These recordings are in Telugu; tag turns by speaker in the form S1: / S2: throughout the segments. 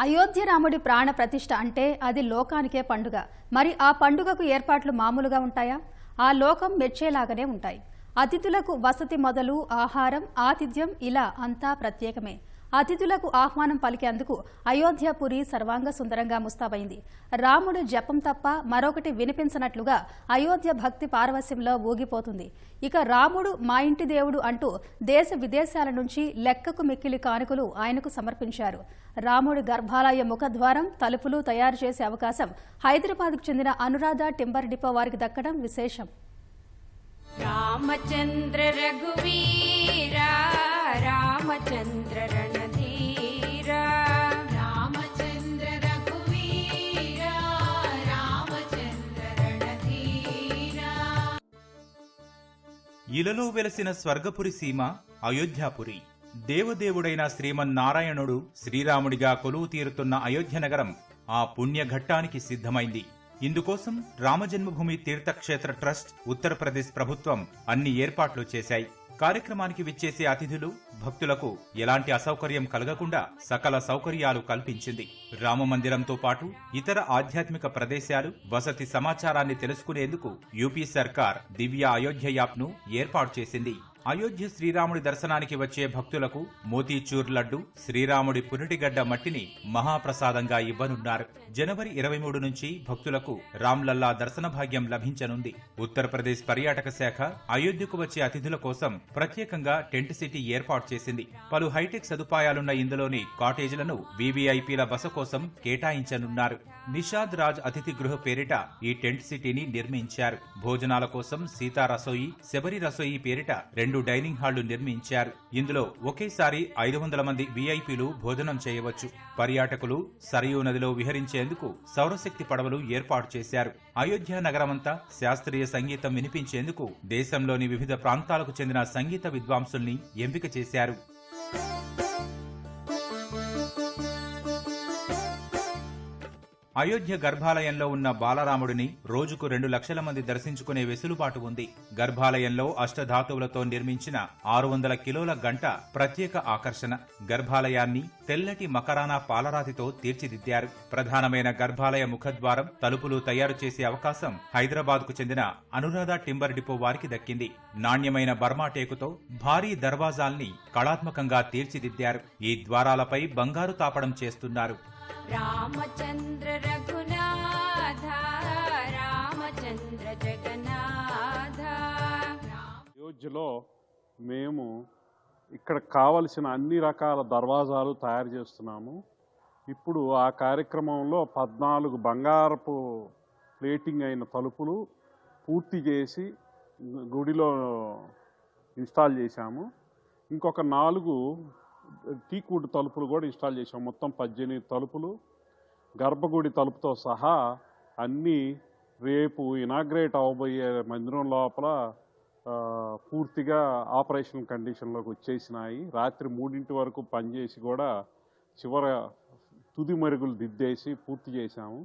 S1: అయోధ్య రాముడి ప్రాణ ప్రతిష్ఠ అంటే అది లోకానికే పండుగ. మరి ఆ పండుగకు ఏర్పాట్లు మామూలుగా ఉంటాయా? ఆ లోకం మెచ్చేలాగానే ఉంటాయి. అతిథులకు వసతి మొదలు ఆహారం, ఆతిథ్యం ఇలా అంతా ప్రత్యేకమే. అతిథులకు ఆహ్వానం పలికేందుకు అయోధ్యపురి సర్వాంగ సుందరంగా ముస్తాబైంది. రాముడు జపం తప్ప మరొకటి వినిపించనట్లుగా అయోధ్య భక్తి పారవస్యంలో ఊగిపోతుంది. ఇక రాముడు మా ఇంటి దేవుడు అంటూ దేశ విదేశాల నుంచి లెక్కకు మిక్కిలి కానుకలు ఆయనకు సమర్పించారు. రాముడి గర్భాలయ ముఖద్వారం, తలుపులు తయారు చేసే అవకాశం హైదరాబాద్కు చెందిన అనురాధ టింబర్ డిపో వారికి దక్కడం విశేషం.
S2: రామచంద్ర రఘువీర రామచంద్ర రణధీర రామచంద్ర రఘువీర రామచంద్ర రణధీర.
S3: ఇలలో వెలసిన స్వర్గపురి సీమ అయోధ్యాపురి. దేవదేవుడైన శ్రీమన్నారాయణుడు శ్రీరాముడిగా కొలువు తీరుతున్న అయోధ్య నగరం ఆ పుణ్యఘట్టానికి సిద్ధమైంది. ఇందుకోసం రామజన్మభూమి తీర్థక్షేత్ర ట్రస్ట్, ఉత్తరప్రదేశ్ ప్రభుత్వం అన్ని ఏర్పాట్లు చేశాయి. కార్యక్రమానికి విచ్చేసే అతిథులు, భక్తులకు ఎలాంటి అసౌకర్యం కలగకుండా సకల సౌకర్యాలు కల్పించింది. రామమందిరంతో పాటు ఇతర ఆధ్యాత్మిక ప్రదేశాలు, వసతి సమాచారాన్ని తెలుసుకునేందుకు యూపీ సర్కార్ దివ్య అయోధ్య యాప్ను ఏర్పాటు చేసింది. అయోధ్య శ్రీరాముడి దర్శనానికి వచ్చే భక్తులకు మోతీచూర్ లడ్డు, శ్రీరాముడి పురిటిగడ్డ మట్టిని మహాప్రసాదంగా ఇవ్వనున్నారు. జనవరి 23 నుంచి భక్తులకు రామ్లల్లా దర్శన భాగ్యం లభించనుంది. ఉత్తరప్రదేశ్ పర్యాటక శాఖ అయోధ్యకు వచ్చే అతిథుల కోసం ప్రత్యేకంగా టెంట్ సిటీ ఏర్పాటు చేసింది. పలు హైటెక్ సదుపాయాలున్న ఇందులోని కాటేజీలను వీవీఐపీల బస కోసం కేటాయించనున్నారు. నిషాద్ రాజ్ అతిథి గృహ పేరిట ఈ టెంట్ సిటీని నిర్మించారు. భోజనాల కోసం సీతా రసోయి, శబరి రసోయి పేరిట 2 డైనింగ్ హాళ్లు నిర్మించారు. ఇందులో ఒకేసారి 500 మంది వీఐపీలు భోజనం చేయవచ్చు. పర్యాటకులు సరయూ నదిలో విహరించేందుకు సౌరశక్తి పడవలు ఏర్పాటు చేశారు. అయోధ్య నగరమంతా శాస్త్రీయ సంగీతం వినిపించేందుకు దేశంలోని వివిధ ప్రాంతాలకు చెందిన సంగీత విద్వాంసుల్ని ఎంపిక చేశారు. అయోధ్య గర్భాలయంలో ఉన్న బాలరాముడిని రోజుకు 2 లక్షల మంది దర్శించుకునే వెసులుబాటు ఉంది. గర్భాలయంలో అష్టధాతువులతో నిర్మించిన 600 కిలోల గంట ప్రత్యేక ఆకర్షణ. గర్భాలయాన్ని తెల్లటి మకరానా పాలరాతితో తీర్చిదిద్దారు. ప్రధానమైన గర్భాలయ ముఖద్వారం, తలుపులు తయారు చేసే అవకాశం హైదరాబాద్కు చెందిన అనురాధ టింబర్ డిపో వారికి దక్కింది. నాణ్యమైన బర్మా టేకుతో భారీ దర్వాజాల్ని కళాత్మకంగా తీర్చిదిద్దారు. ఈ ద్వారాలపై బంగారు తాపడం చేస్తున్నారు.
S2: రామచంద్ర రఘునాథ రామచంద్ర జగన్నాథ.
S4: అయోధ్యలో మేము ఇక్కడ కావలసిన అన్ని రకాల దర్వాజాలు తయారు చేస్తున్నాము. ఇప్పుడు ఆ కార్యక్రమంలో 14 బంగారపు ప్లేటింగ్ అయిన తలుపులు పూర్తి చేసి గుడిలో ఇన్స్టాల్ చేశాము. ఇంకొక 4 టీకుడ్ తలుపులు కూడా ఇన్స్టాల్ చేసాం. మొత్తం 18 తలుపులు, గర్భగుడి తలుపుతో సహా అన్నీ రేపు ఇనాగ్రేట్ అవ్వబోయే మందిరం లోపల పూర్తిగా ఆపరేషన్ కండిషన్లోకి వచ్చేసినాయి. రాత్రి 3 వరకు పనిచేసి కూడా చివర తుది మరుగులు దిద్దేసి పూర్తి చేశాము.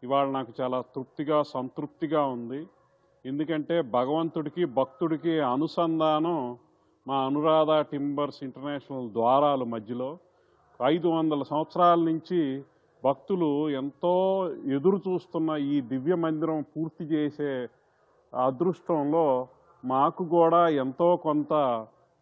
S4: ఇవాళ నాకు చాలా తృప్తిగా, సంతృప్తిగా ఉంది. ఎందుకంటే భగవంతుడికి భక్తుడికి అనుసంధానం మా అనురాధ టింబర్స్ ఇంటర్నేషనల్ ద్వారాల మధ్యలో 500 సంవత్సరాల నుంచి భక్తులు ఎంతో ఎదురు చూస్తున్న ఈ దివ్య మందిరం పూర్తి చేసే అదృష్టంలో మాకు కూడా ఎంతో కొంత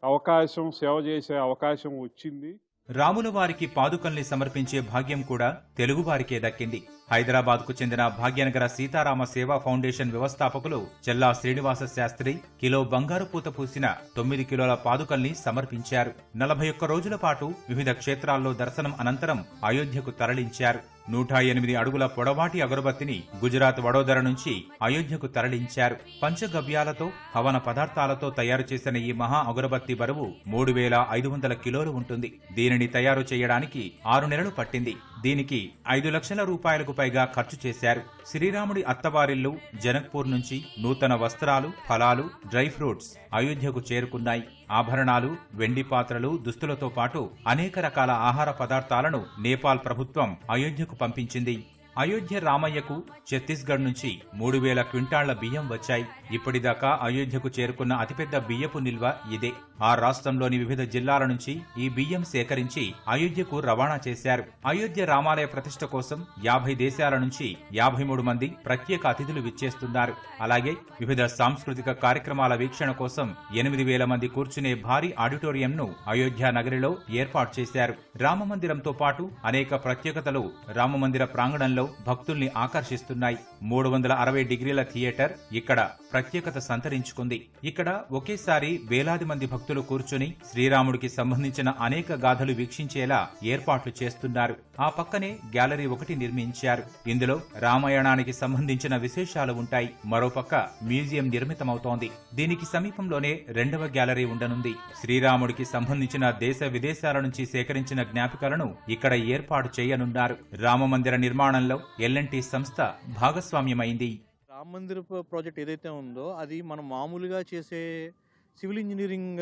S4: అవకాశం, సేవ చేసే అవకాశం వచ్చింది.
S3: రాముల వారికి పాదుకల్ని సమర్పించే భాగ్యం కూడా తెలుగువారికే దక్కింది. హైదరాబాద్కు చెందిన భాగ్యనగర సీతారామ సేవా ఫౌండేషన్ వ్యవస్థాపకులు చెల్లా శ్రీనివాస శాస్త్రి కిలో బంగారు పూత పూసిన 9 కిలోల పాదుకల్ని సమర్పించారు. 41 రోజుల పాటు వివిధ క్షేత్రాల్లో దర్శనం అనంతరం అయోధ్యకు తరలించారు. 108 అడుగుల పొడవాటి అగరబత్తిని గుజరాత్ వడోదర నుంచి అయోధ్యకు తరలించారు. పంచగవ్యాలతో, హవన పదార్థాలతో తయారు చేసిన ఈ మహా అగరబత్తి బరువు 3500 కిలోలు ఉంటుంది. దీనిని తయారు చేయడానికి 6 నెలలు పట్టింది. దీనికి 5 లక్షల రూపాయలకు పైగా ఖర్చు చేశారు. శ్రీరాముడి అత్తవారిల్లు జనక్పూర్ నుంచి నూతన వస్త్రాలు, ఫలాలు, డ్రై ఫ్రూట్స్ అయోధ్యకు చేరుకున్నాయి. ఆభరణాలు, వెండి పాత్రలు, దుస్తులతో పాటు అనేక రకాల ఆహార పదార్థాలను నేపాల్ ప్రభుత్వం అయోధ్యకు పంపించింది. అయోధ్య రామయ్యకు ఛత్తీస్గఢ్ నుంచి 3000 క్వింటాళ్ల బియ్యం వచ్చాయి. ఇప్పటిదాకా అయోధ్యకు చేరుకున్న అతిపెద్ద బియ్యపు నిల్వ ఇదే. ఆ రాష్ట్రంలోని వివిధ జిల్లాల నుంచి ఈ బియ్యం సేకరించి అయోధ్యకు రవాణా చేశారు. అయోధ్య రామాలయ ప్రతిష్ఠ కోసం 50 దేశాల నుంచి 53 మంది ప్రత్యేక అతిథులు విచ్చేస్తున్నారు. అలాగే వివిధ సాంస్కృతిక కార్యక్రమాల వీక్షణ కోసం 8000 మంది కూర్చునే భారీ ఆడిటోరియంను అయోధ్య నగరిలో ఏర్పాటు చేశారు. రామమందిరంతో పాటు అనేక ప్రత్యేకతలు రామమందిర ప్రాంగణంలో భక్తుల్ని ఆకర్షిస్తున్నాయి. 360 డిగ్రీల థియేటర్ ఇక్కడ ప్రత్యేకత సంతరించుకుంది. ఇక్కడ ఒకేసారి వేలాది మంది భక్తులు కూర్చుని శ్రీరాముడికి సంబంధించిన అనేక గాథలు వీక్షించేలా ఏర్పాట్లు చేస్తున్నారు. ఆ పక్కనే గ్యాలరీ ఒకటి నిర్మించారు. ఇందులో రామాయణానికి సంబంధించిన విశేషాలు ఉంటాయి. మరోపక్క మ్యూజియం నిర్మితమవుతోంది. దీనికి సమీపంలోనే 2వ గ్యాలరీ ఉండనుంది. శ్రీరాముడికి సంబంధించిన దేశ విదేశాల నుంచి సేకరించిన జ్ఞాపికలను ఇక్కడ ఏర్పాటు చేయనున్నారు. రామమందిర నిర్మాణంలో ఎల్ఎన్టీ సంస్థ భాగస్వామ్యమైంది.
S5: రామ మందిర్ ప్రాజెక్ట్ ఏదైతే ఉందో అది మనం మామూలుగా చేసే సివిల్ ఇంజనీరింగ్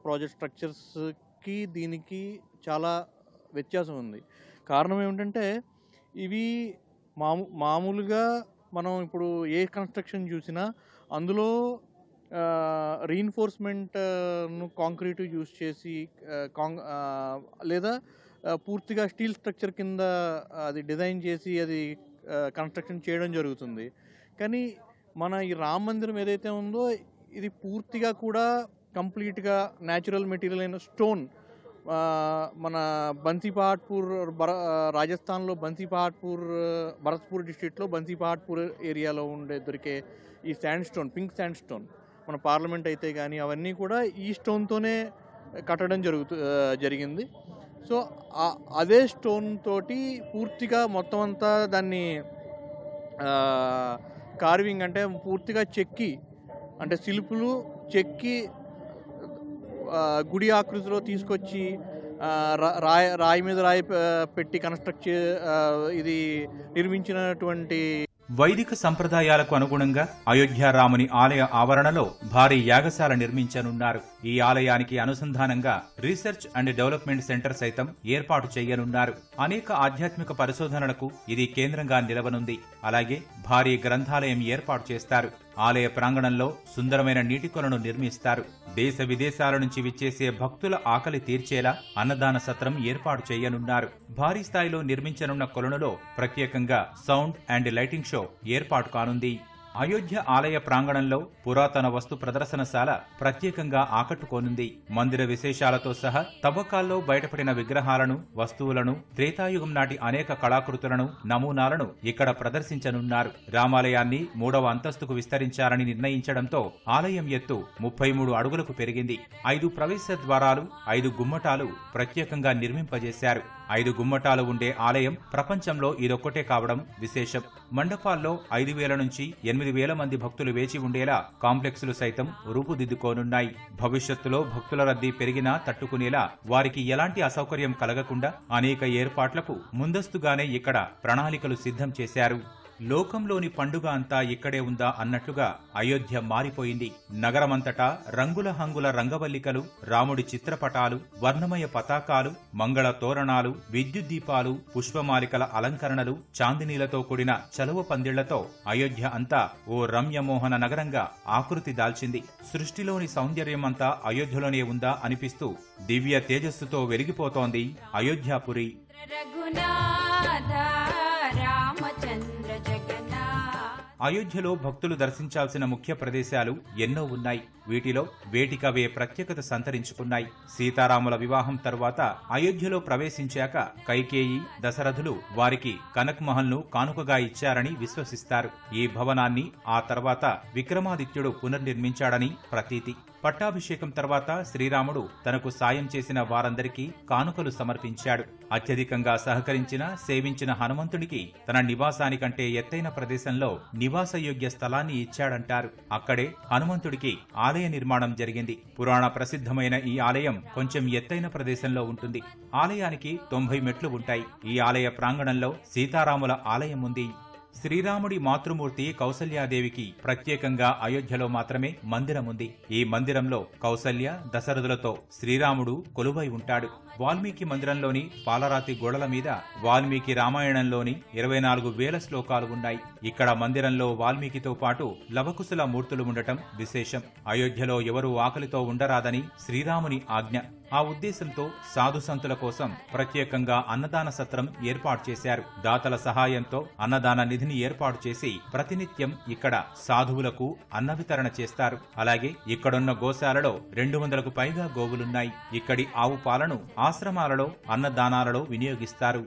S5: ప్రాజెక్ట్ స్ట్రక్చర్స్కి దీనికి చాలా వ్యత్యాసం ఉంది. కారణం ఏమిటంటే ఇవి మామూలుగా మనం ఇప్పుడు ఏ కన్స్ట్రక్షన్ చూసినా అందులో రీఇన్ఫోర్స్మెంట్ను కాంక్రీట్ యూజ్ చేసి లేదా పూర్తిగా స్టీల్ స్ట్రక్చర్ కింద అది డిజైన్ చేసి అది కన్స్ట్రక్షన్ చేయడం జరుగుతుంది. కానీ మన ఈ రామ మందిరం ఏదైతే ఉందో ఇది పూర్తిగా కూడా కంప్లీట్గా న్యాచురల్ మెటీరియల్ అయిన స్టోన్, మన బన్సీపహాడ్పూర్ రాజస్థాన్లో బన్సీపహాడ్పూర్ భరత్పూర్ డిస్ట్రిక్ట్లో బన్సీపహాడ్పూర్ ఏరియాలో దొరికే ఈ sand stone, pink sand stone, మన పార్లమెంట్ అయితే కానీ అవన్నీ కూడా ఈ స్టోన్తోనే కట్టడం జరిగింది. సో అదే స్టోన్ తోటి పూర్తిగా మొత్తం అంతా దాన్ని కార్వింగ్ అంటే పూర్తిగా చెక్కి, అంటే శిల్పులు చెక్కి గుడి ఆకృతిలో తీసుకొచ్చి రాయి మీద రాయి పెట్టి కన్స్ట్రక్ట్ ఇది నిర్మించినటువంటి.
S3: వైదిక సంప్రదాయాలకు అనుగుణంగా అయోధ్య రాముని ఆలయ ఆవరణలో భారీ యాగశాల నిర్మించనున్నారు. ఈ ఆలయానికి అనుసంధానంగా రీసెర్చ్ అండ్ డెవలప్మెంట్ సెంటర్ సైతం ఏర్పాటు చేయనున్నారు. అనేక ఆధ్యాత్మిక పరిశోధనలకు ఇది కేంద్రంగా నిలవనుంది. అలాగే భారీ గ్రంథాలయం ఏర్పాటు చేస్తారు. ఆలయ ప్రాంగణంలో సుందరమైన నీటి కొలను నిర్మిస్తారు. దేశ విదేశాల నుంచి విచ్చేసే భక్తుల ఆకలి తీర్చేలా అన్నదాన సత్రం ఏర్పాటు చేయనున్నారు. భారీ స్థాయిలో నిర్మించనున్న కొలనులో ప్రత్యేకంగా సౌండ్ అండ్ లైటింగ్ షో ఏర్పాటు కానుంది. అయోధ్య ఆలయ ప్రాంగణంలో పురాతన వస్తు ప్రదర్శనశాల ప్రత్యేకంగా ఆకట్టుకోనుంది. మందిర విశేషాలతో సహా తవ్వకాల్లో బయటపడిన విగ్రహాలను, వస్తువులను, త్రేతాయుగం నాటి అనేక కళాకృతులను, నమూనాలను ఇక్కడ ప్రదర్శించనున్నారు. రామాలయాన్ని 3వ అంతస్తుకు విస్తరించాలని నిర్ణయించడంతో ఆలయం ఎత్తు 33 అడుగులకు పెరిగింది. 5 ప్రవేశ ద్వారాలు, 5 గుమ్మటాలు ప్రత్యేకంగా నిర్మింపజేశారు. 5 గుమ్మటాలు ఉండే ఆలయం ప్రపంచంలో ఇదొక్కటే కావడం విశేషం. మండపాల్లో 5000 నుంచి 8000 మంది భక్తులు వేచి ఉండేలా కాంప్లెక్సులు సైతం రూపుదిద్దుకోనున్నాయి. భవిష్యత్తులో భక్తుల రద్దీ పెరిగినా తట్టుకునేలా వారికి ఎలాంటి అసౌకర్యం కలగకుండా అనేక ఏర్పాట్లకు ముందస్తుగానే ఇక్కడ ప్రణాళికలు సిద్ధం చేశారు. లోకంలోని పండుగ అంతా ఇక్కడే ఉందా అన్నట్లుగా అయోధ్య మారిపోయింది. నగరమంతటా రంగుల హంగుల రంగవల్లికలు, రాముడి చిత్రపటాలు, వర్ణమయ పతాకాలు, మంగళ తోరణాలు, విద్యుత్ దీపాలు, పుష్పమాలికల అలంకరణలు, చాందినీలతో కూడిన చలువ పందిళ్లతో అయోధ్య అంతా ఓ రమ్యమోహన నగరంగా ఆకృతి దాల్చింది. సృష్టిలోని సౌందర్యం అంతా అయోధ్యలోనే ఉందా అనిపిస్తూ దివ్య తేజస్సుతో వెలిగిపోతోంది అయోధ్యాపురి. అయోధ్యలో భక్తులు దర్శించాల్సిన ముఖ్య ప్రదేశాలు ఎన్నో ఉన్నాయి. వీటిలో వేటికవే ప్రత్యేకత సంతరించుకున్నాయి. సీతారాముల వివాహం తరువాత అయోధ్యలో ప్రవేశించాక కైకేయి, దశరథులు వారికి కనక్ మహల్ను కానుకగా ఇచ్చారని విశ్వసిస్తారు. ఈ భవనాన్ని ఆ తర్వాత విక్రమాదిత్యుడు పునర్నిర్మించాడని ప్రతీతి. పట్టాభిషేకం తర్వాత శ్రీరాముడు తనకు సాయం చేసిన వారందరికీ కానుకలు సమర్పించాడు. అత్యధికంగా సహకరించిన, సేవించిన హనుమంతుడికి తన నివాసానికంటే ఎత్తైన ప్రదేశంలో నివాసయోగ్య స్థలాన్ని ఇచ్చాడంటారు. అక్కడే హనుమంతుడికి ఆలయ నిర్మాణం జరిగింది. పురాణ ప్రసిద్ధమైన ఈ ఆలయం కొంచెం ఎత్తైన ప్రదేశంలో ఉంటుంది. ఆలయానికి 90 మెట్లు ఉంటాయి. ఈ ఆలయ ప్రాంగణంలో సీతారాముల ఆలయం ఉంది. శ్రీరాముడి మాతృమూర్తి కౌసల్యాదేవికి ప్రత్యేకంగా అయోధ్యలో మాత్రమే మందిరం ఉంది. ఈ మందిరంలో కౌసల్య, దశరథులతో శ్రీరాముడు కొలువై ఉంటాడు. వాల్మీకి మందిరంలోని పాలరాతి గోడల మీద వాల్మీకి రామాయణంలోని 24,000 శ్లోకాలు ఉన్నాయి. ఇక్కడ మందిరంలో వాల్మీకితో పాటు లవకుశల మూర్తులు ఉండటం విశేషం. అయోధ్యలో ఎవరూ ఆకలితో ఉండరాదని శ్రీరాముని ఆజ్ఞ. ఆ ఉద్దేశంతో సాధు సంతుల కోసం ప్రత్యేకంగా అన్నదాన సత్రం ఏర్పాటు చేశారు. దాతల సహాయంతో అన్నదాన నిధిని ఏర్పాటు చేసి ప్రతినిత్యం ఇక్కడ సాధువులకు అన్న వితరణ చేస్తారు. అలాగే ఇక్కడున్న గోశాలలో 200కు పైగా గోవులున్నాయి. ఇక్కడి ఆవు పాలను ఆశ్రమాలలో అన్నదానాలలో వినియోగిస్తారు.